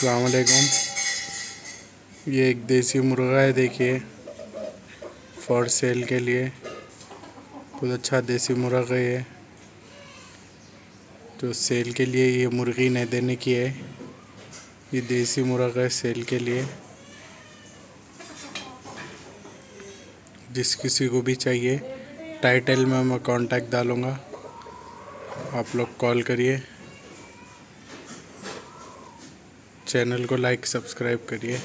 अस्सलाम वालेकुम। ये एक देसी मुर्गा है, देखिए, फॉर सेल के लिए। बहुत अच्छा देसी मुर्गा है ये, तो सेल के लिए ये मुर्गी नहीं देने की है। ये देसी मुर्गा है सेल के लिए। जिस किसी को भी चाहिए, टाइटल में मैं कांटेक्ट डालूँगा, आप लोग कॉल करिए। चैनल को लाइक सब्सक्राइब करिए।